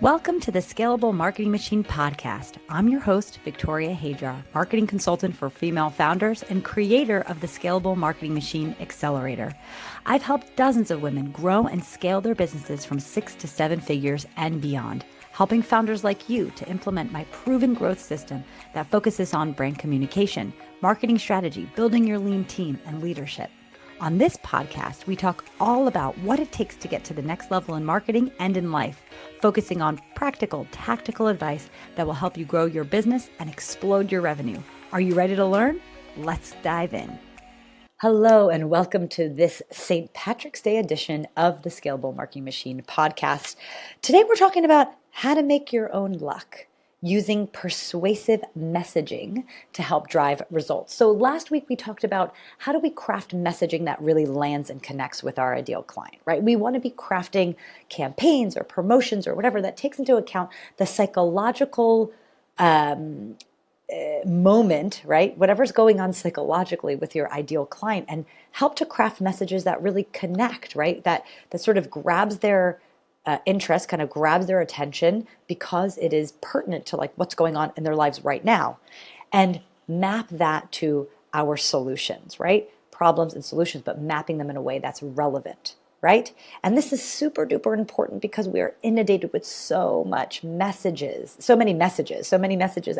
Welcome to the Scalable Marketing Machine Podcast. I'm your host, Victoria Hadra, marketing consultant for female founders and creator of the Scalable Marketing Machine Accelerator. I've helped dozens of women grow and scale their businesses from 6 to 7 figures and beyond, helping founders like you to implement my proven growth system that focuses on brand communication, marketing strategy, building your lean team, and leadership. On this podcast, we talk all about what it takes to get to the next level in marketing and in life, focusing on practical, tactical advice that will help you grow your business and explode your revenue. Are you ready to learn? Let's dive in. Hello, and welcome to this St. Patrick's Day edition of the Scalable Marketing Machine Podcast. Today, we're talking about how to make your own luck using persuasive messaging to help drive results. So last week we talked about how do we craft messaging that really lands and connects with our ideal client, right? We want to be crafting campaigns or promotions or whatever that takes into account the psychological moment, right? Whatever's going on psychologically with your ideal client, and help to craft messages that really connect, right? That sort of grabs their interest, kind of grabs their attention because it is pertinent to like what's going on in their lives right now, and map that to our solutions, right? Problems and solutions, but mapping them in a way that's relevant, right? And this is super duper important because we are inundated with so many messages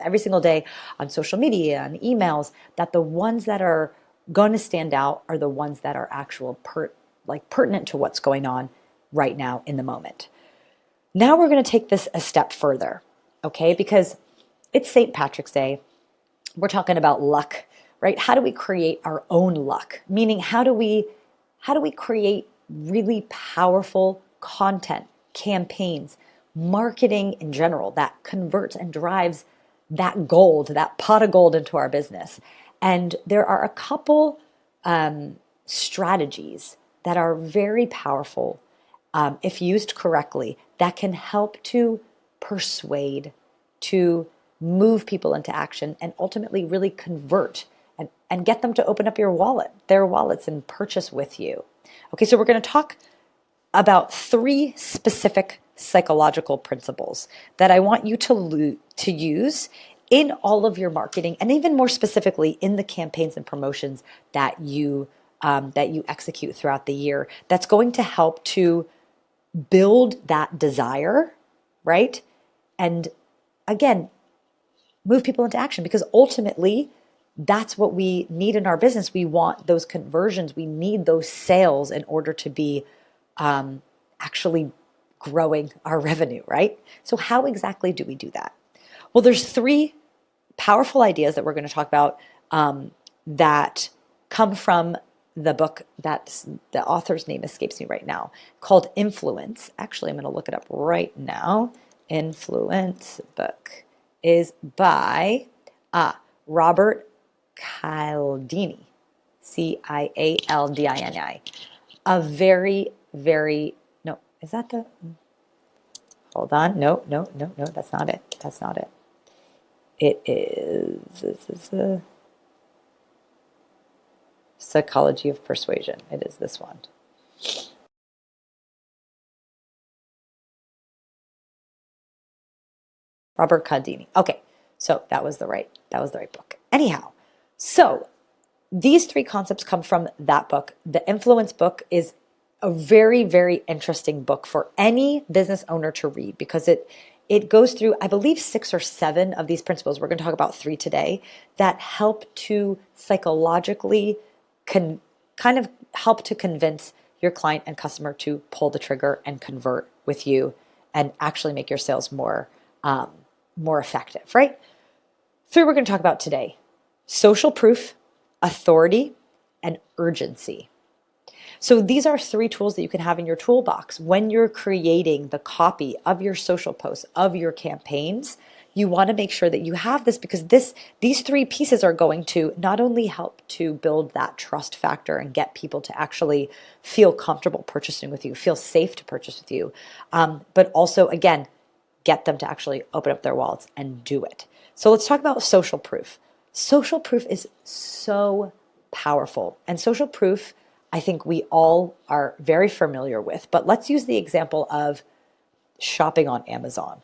every single day on social media and emails, that the ones that are going to stand out are the ones that are pertinent to what's going on right now in the moment. Now we're going to take this a step further, okay? Because it's St. Patrick's Day. We're talking about luck, right? How do we create our own luck? Meaning, how do we create really powerful content, campaigns, marketing in general that converts and drives that gold, that pot of gold into our business? And there are a couple strategies that are very powerful if used correctly, that can help to persuade, to move people into action, and ultimately really convert and get them to open up their wallets, and purchase with you. Okay, so we're going to talk about 3 specific psychological principles that I want you to use in all of your marketing, and even more specifically in the campaigns and promotions that you execute throughout the year. That's going to help to build that desire, right? And again, move people into action, because ultimately that's what we need in our business. We want those conversions. We need those sales in order to be actually growing our revenue, right? So how exactly do we do that? Well, there's 3 powerful ideas that we're going to talk about that come from the book that the author's name escapes me right now, called Influence. Actually, I'm going to look it up right now. Influence book is by Robert Cialdini, Cialdini. A very, very, no, is that the, hold on. No, that's not it. It is, this is the Psychology of Persuasion. It is this one. Robert Cialdini. Okay, so that was the right book. Anyhow, so these 3 concepts come from that book. The Influence book is a very, very interesting book for any business owner to read, because it goes through, I believe, 6 or 7 of these principles. We're going to talk about 3 today that help to psychologically kind of help to convince your client and customer to pull the trigger and convert with you and actually make your sales more effective, right? 3 we're going to talk about today: social proof, authority, and urgency. So these are 3 tools that you can have in your toolbox when you're creating the copy of your social posts, of your campaigns. You want to make sure that you have this, because these 3 pieces are going to not only help to build that trust factor and get people to actually feel comfortable purchasing with you, feel safe to purchase with you, but also, again, get them to actually open up their wallets and do it. So let's talk about social proof. Social proof is so powerful. And social proof, I think we all are very familiar with. But let's use the example of shopping on Amazon.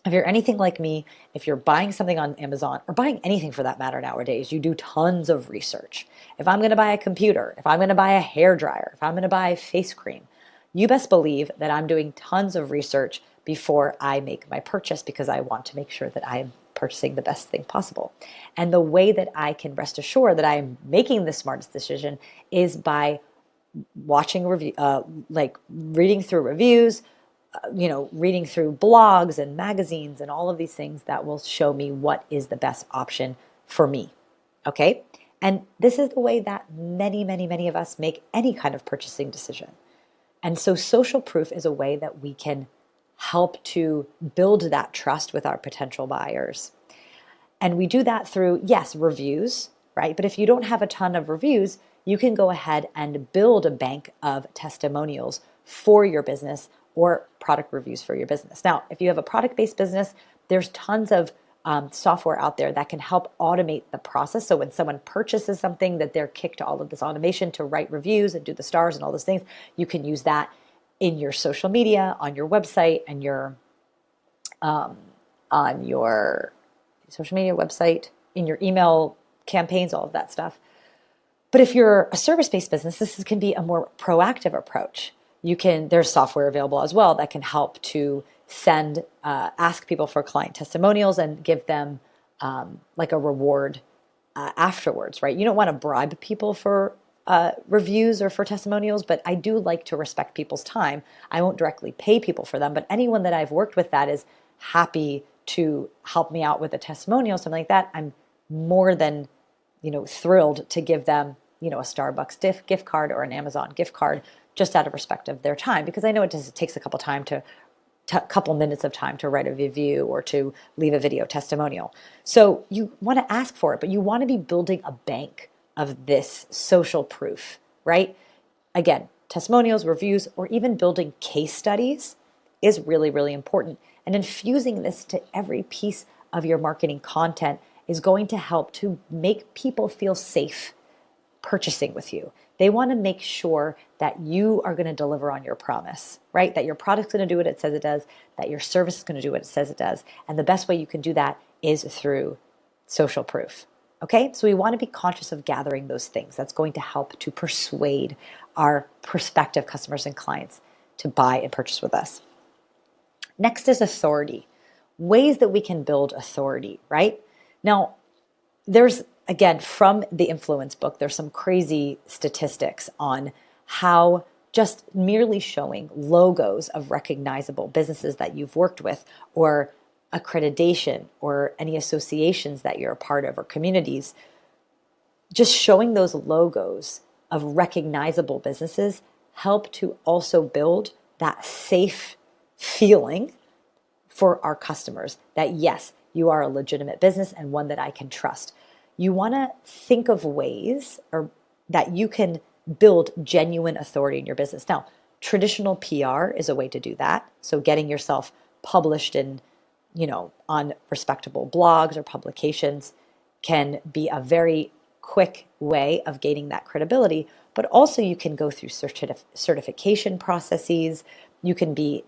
If you're anything like me, if you're buying something on Amazon or buying anything for that matter nowadays, you do tons of research. If I'm going to buy a computer, if I'm going to buy a hair dryer, if I'm going to buy face cream, you best believe that I'm doing tons of research before I make my purchase because I want to make sure that I am purchasing the best thing possible. And the way that I can rest assured that I am making the smartest decision is by watching reading through reviews, reading through blogs and magazines and all of these things that will show me what is the best option for me. Okay. And this is the way that many, many, many of us make any kind of purchasing decision. And so social proof is a way that we can help to build that trust with our potential buyers. And we do that through, yes, reviews, right? But if you don't have a ton of reviews, you can go ahead and build a bank of testimonials for your business or product reviews for your business. Now, if you have a product-based business, there's tons of software out there that can help automate the process. So when someone purchases something, that they're kicked to all of this automation to write reviews and do the stars and all those things. You can use that in your social media, on your website, and on your social media website, in your email campaigns, all of that stuff. But if you're a service-based business, this can be a more proactive approach. There's software available as well that can help to ask people for client testimonials and give them like a reward afterwards, right? You don't want to bribe people for reviews or for testimonials, but I do like to respect people's time. I won't directly pay people for them, but anyone that I've worked with that is happy to help me out with a testimonial, something like that, I'm more than thrilled to give them a Starbucks gift card or an Amazon gift card just out of respect of their time, because I know it takes a couple minutes of time to write a review or to leave a video testimonial. So you want to ask for it, but you want to be building a bank of this social proof, right? Again, testimonials, reviews, or even building case studies is really, really important. And infusing this to every piece of your marketing content is going to help to make people feel safe purchasing with you. They want to make sure that you are going to deliver on your promise, right? That your product's going to do what it says it does, that your service is going to do what it says it does. And the best way you can do that is through social proof. Okay? So we want to be conscious of gathering those things. That's going to help to persuade our prospective customers and clients to buy and purchase with us. Next is authority. Ways that we can build authority, right? Now, there's, again, from the Influence book, there's some crazy statistics on how just merely showing logos of recognizable businesses that you've worked with, or accreditation, or any associations that you're a part of, or communities, just showing those logos of recognizable businesses help to also build that safe feeling for our customers that, yes, you are a legitimate business and one that I can trust. You want to think of ways that you can build genuine authority in your business. Now, traditional PR is a way to do that. So getting yourself published on respectable blogs or publications can be a very quick way of gaining that credibility. But also you can go through certification processes. You can be,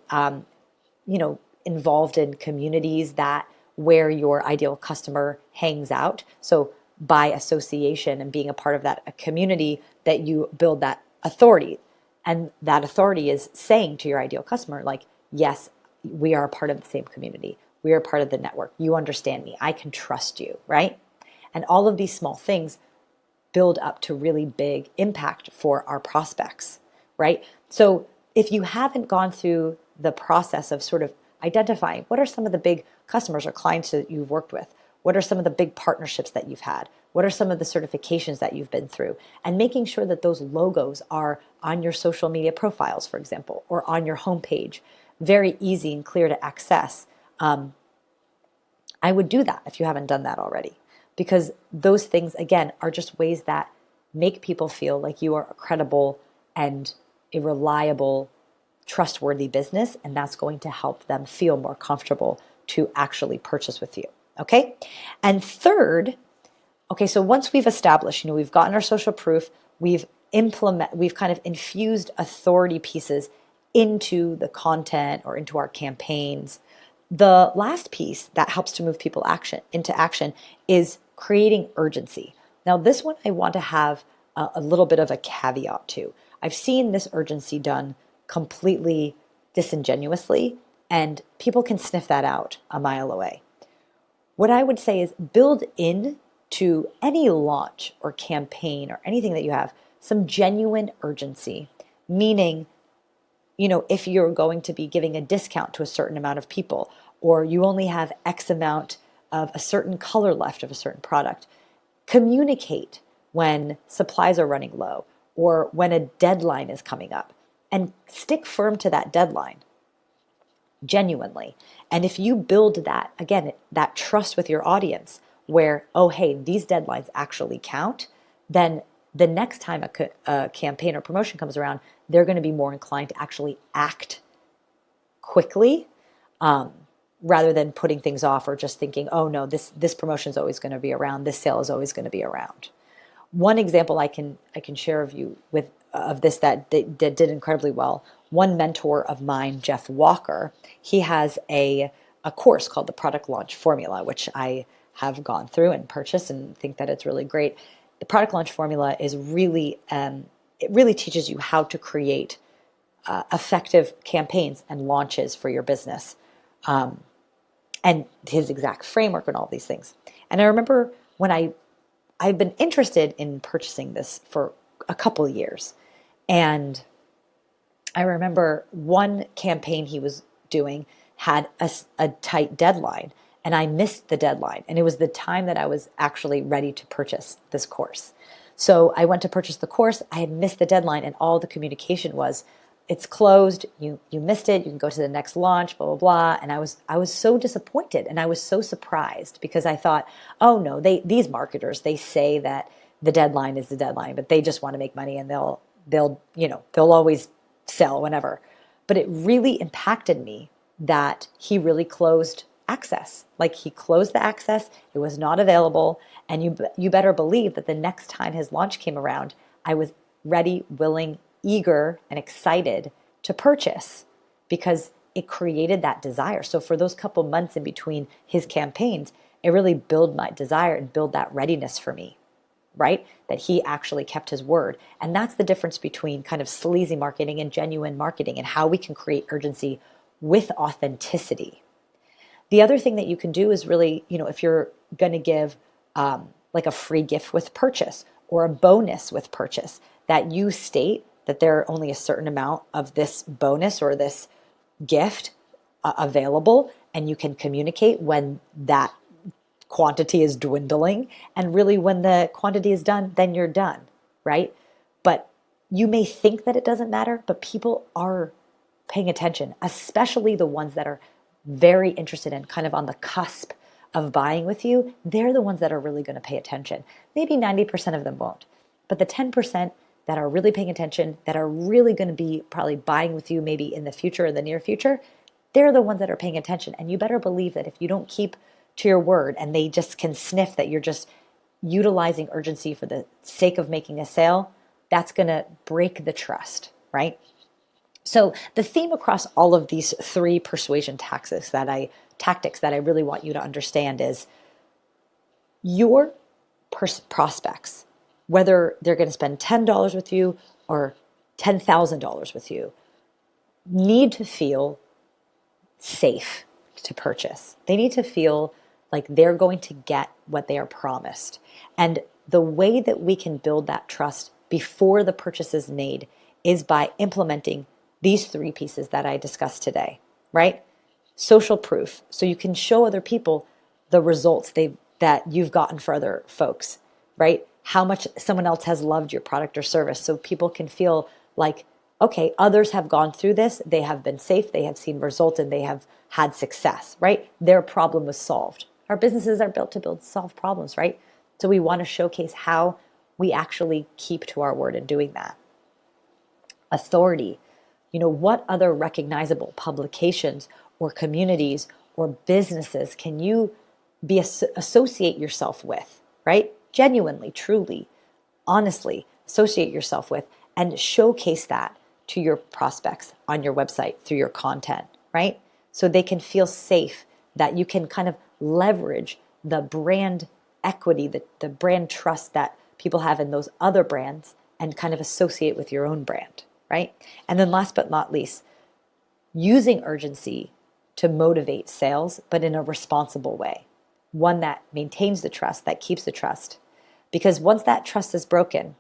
involved in communities where your ideal customer hangs out. So by association and being a part of that community, that you build that authority. And that authority is saying to your ideal customer, like, yes, we are a part of the same community. We are a part of the network. You understand me. I can trust you, right? And all of these small things build up to really big impact for our prospects, right? So if you haven't gone through the process of sort of identifying what are some of the big customers or clients that you've worked with, what are some of the big partnerships that you've had, what are some of the certifications that you've been through, and making sure that those logos are on your social media profiles, for example, or on your homepage, very easy and clear to access. I would do that if you haven't done that already, because those things, again, are just ways that make people feel like you are a credible and a reliable, trustworthy business, and that's going to help them feel more comfortable to actually purchase with you. Okay? And third, so once we've established, we've gotten our social proof, we've kind of infused authority pieces into the content or into our campaigns. The last piece that helps to move people into action is creating urgency. Now, this one I want to have a little bit of a caveat to. I've seen this urgency done completely disingenuously, and people can sniff that out a mile away. What I would say is build in to any launch or campaign or anything that you have some genuine urgency, meaning, if you're going to be giving a discount to a certain amount of people, or you only have X amount of a certain color left of a certain product, communicate when supplies are running low or when a deadline is coming up, and stick firm to that deadline genuinely. And if you build that, again, that trust with your audience where, oh, hey, these deadlines actually count, then the next time a campaign or promotion comes around, they're going to be more inclined to actually act quickly, rather than putting things off or just thinking, oh no, this promotion is always going to be around, this sale is always going to be around. One example I can share of this that did incredibly well. One mentor of mine, Jeff Walker, he has a course called the Product Launch Formula, which I have gone through and purchased and think that it's really great. The Product Launch Formula is really, it really teaches you how to create effective campaigns and launches for your business, and his exact framework and all these things. And I remember when I've been interested in purchasing this for a couple of years. And I remember one campaign he was doing had a tight deadline, and I missed the deadline. And it was the time that I was actually ready to purchase this course. So I went to purchase the course. I had missed the deadline, and all the communication was, it's closed, you missed it, you can go to the next launch, blah, blah, blah. And I was so disappointed, and I was so surprised because I thought, oh no, these marketers, they say that the deadline is the deadline, but they just want to make money, and they'll always sell whenever. But it really impacted me that he really closed access. Like, he closed the access, it was not available, and you better believe that the next time his launch came around, I was ready, willing, eager, and excited to purchase because it created that desire. So for those couple months in between his campaigns, it really built my desire and built that readiness for me, right? That he actually kept his word. And that's the difference between kind of sleazy marketing and genuine marketing, and how we can create urgency with authenticity. The other thing that you can do is really, if you're going to give like a free gift with purchase or a bonus with purchase, that you state that there are only a certain amount of this bonus or this gift available, and you can communicate when that quantity is dwindling, and really when the quantity is done, then you're done, right? But you may think that it doesn't matter, but people are paying attention, especially the ones that are very interested in, kind of on the cusp of buying with you. They're the ones that are really going to pay attention. Maybe 90% of them won't, but the 10% that are really paying attention, that are really going to be probably buying with you maybe in the future, in the near future, they're the ones that are paying attention. And you better believe that if you don't keep to your word and they just can sniff that you're just utilizing urgency for the sake of making a sale, that's going to break the trust, right? So the theme across all of these three persuasion tactics that I really want you to understand is your prospects, whether they're going to spend $10 with you or $10,000 with you, need to feel safe to purchase. They need to feel like they're going to get what they are promised. And the way that we can build that trust before the purchase is made is by implementing these three pieces that I discussed today, right? Social proof, so you can show other people the results that you've gotten for other folks, right? How much someone else has loved your product or service, so people can feel like, okay, others have gone through this, they have been safe, they have seen results, and they have had success, right? Their problem was solved. Our businesses are built to solve problems, right? So we want to showcase how we actually keep to our word in doing that. Authority. What other recognizable publications or communities or businesses can you associate yourself with, right? Genuinely, truly, honestly associate yourself with, and showcase that to your prospects on your website through your content, right? So they can feel safe that you can kind of leverage the brand equity, the brand trust that people have in those other brands and kind of associate with your own brand, right? And then last but not least, using urgency to motivate sales, but in a responsible way, one that maintains the trust, that keeps the trust. Because once that trust is broken,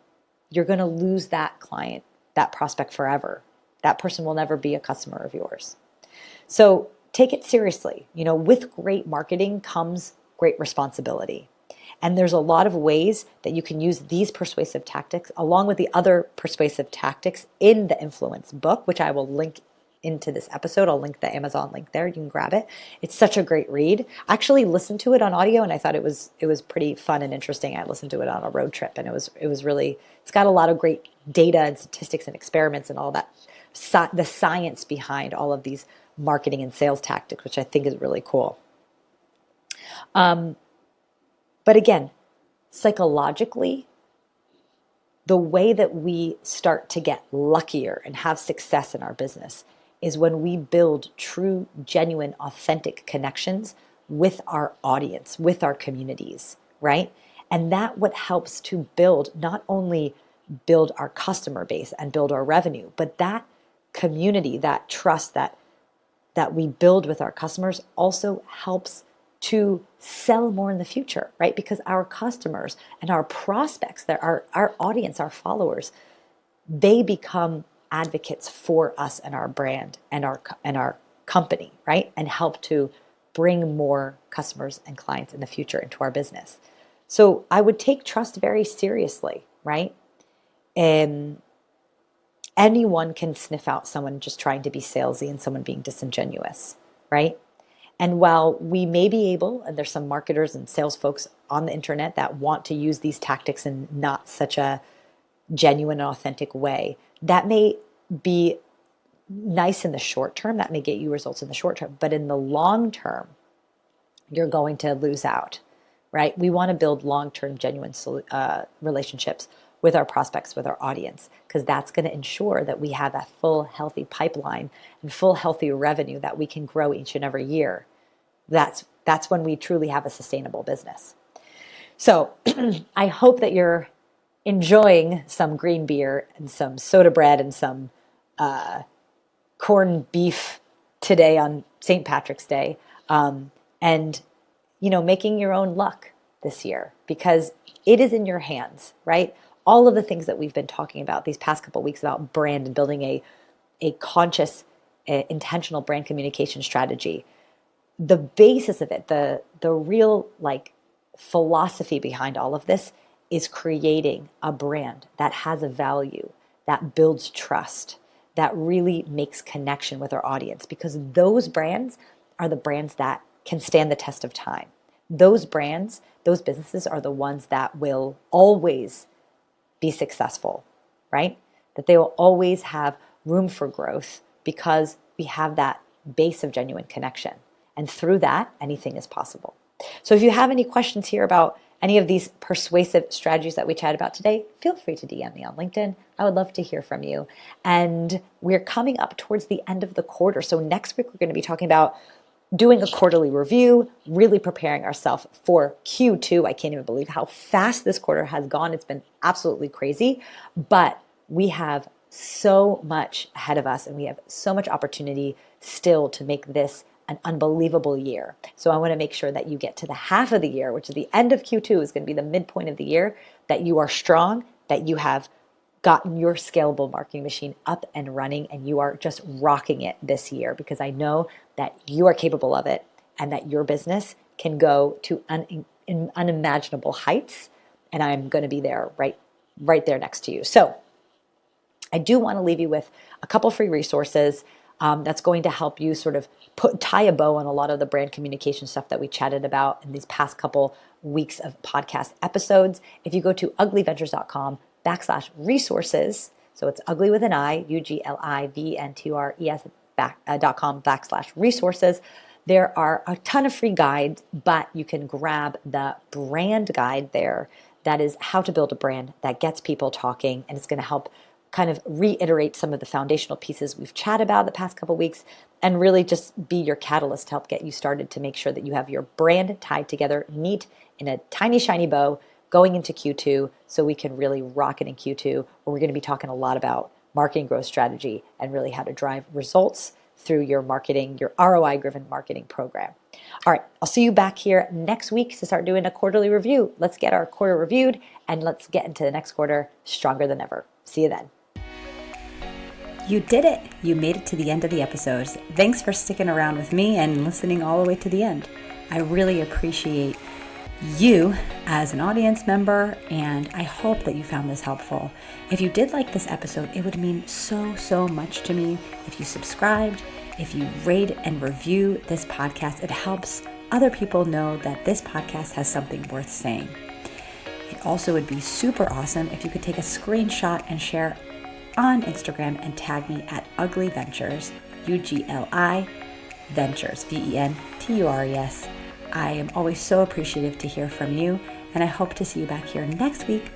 you're going to lose that client, that prospect forever. That person will never be a customer of yours. So take it seriously. With great marketing comes great responsibility. And there's a lot of ways that you can use these persuasive tactics along with the other persuasive tactics in the Influence book, which I will link into this episode. I'll link the Amazon link there. You can grab it. It's such a great read. I actually listened to it on audio and I thought it was pretty fun and interesting. I listened to it on a road trip and it was really, it's got a lot of great data and statistics and experiments and all that, the science behind all of these marketing and sales tactics, which I think is really cool. But again, psychologically, the way that we start to get luckier and have success in our business is when we build true, genuine, authentic connections with our audience, with our communities, right? And that what helps to build, not only build our customer base and build our revenue, but that community, that trust that we build with our customers also helps to sell more in the future, right? Because our customers and our prospects, our audience, our followers, they become advocates for us and our brand and our company, right? And help to bring more customers and clients in the future into our business. So I would take trust very seriously, right? And anyone can sniff out someone just trying to be salesy and someone being disingenuous, right? And while we may be able, and there's some marketers and sales folks on the internet that want to use these tactics in not such a genuine and authentic way, that may be nice in the short term. That may get you results in the short term. But in the long term, you're going to lose out, right? We want to build long-term, genuine relationships with our prospects, with our audience, because that's going to ensure that we have that full, healthy pipeline and full, healthy revenue that we can grow each and every year. That's when we truly have a sustainable business. So I hope that you're enjoying some green beer and some soda bread and some corned beef today on St. Patrick's Day, and making your own luck this year, because it is in your hands, right? All of the things that we've been talking about these past couple of weeks about brand and building a conscious, intentional brand communication strategy. The basis of it, the real philosophy behind all of this is creating a brand that has a value, that builds trust, that really makes connection with our audience, because those brands are the brands that can stand the test of time. Those brands, those businesses are the ones that will always be successful, right? That they will always have room for growth because we have that base of genuine connection. And through that, anything is possible. So if you have any questions here about any of these persuasive strategies that we chatted about today, feel free to DM me on LinkedIn. I would love to hear from you. And we're coming up towards the end of the quarter. So next week, we're going to be talking about doing a quarterly review, really preparing ourselves for Q2. I can't even believe how fast this quarter has gone. It's been absolutely crazy, but we have so much ahead of us and we have so much opportunity still to make this an unbelievable year. So I want to make sure that you get to the half of the year, which is the end of Q2, is going to be the midpoint of the year, that you are strong, that you have gotten your scalable marketing machine up and running, and you are just rocking it this year, because I know that you are capable of it and that your business can go to unimaginable heights. And I'm going to be there right there next to you. So I do want to leave you with a couple free resources that's going to help you sort of tie a bow on a lot of the brand communication stuff that we chatted about in these past couple weeks of podcast episodes. If you go to ugliventures.com/resources, so it's ugly with an I, ugliventures.com/resources, there are a ton of free guides, but you can grab the brand guide there that is how to build a brand that gets people talking, and it's going to help kind of reiterate some of the foundational pieces we've chatted about the past couple of weeks, and really just be your catalyst to help get you started to make sure that you have your brand tied together neat in a tiny, shiny bow going into Q2 so we can really rock it in Q2, where we're going to be talking a lot about marketing growth strategy and really how to drive results through your marketing, your ROI-driven marketing program. All right, I'll see you back here next week to start doing a quarterly review. Let's get our quarter reviewed and let's get into the next quarter stronger than ever. See you then. You did it. You made it to the end of the episode. Thanks for sticking around with me and listening all the way to the end. I really appreciate you as an audience member, and I hope that you found this helpful. If you did like this episode, it would mean so much to me if you subscribed, if you rate and review this podcast. It helps other people know that this podcast has something worth saying. It also would be super awesome if you could take a screenshot and share on Instagram and tag me at Ugly Ventures, UGLI Ventures, VENTURES. I am always so appreciative to hear from you, and I hope to see you back here next week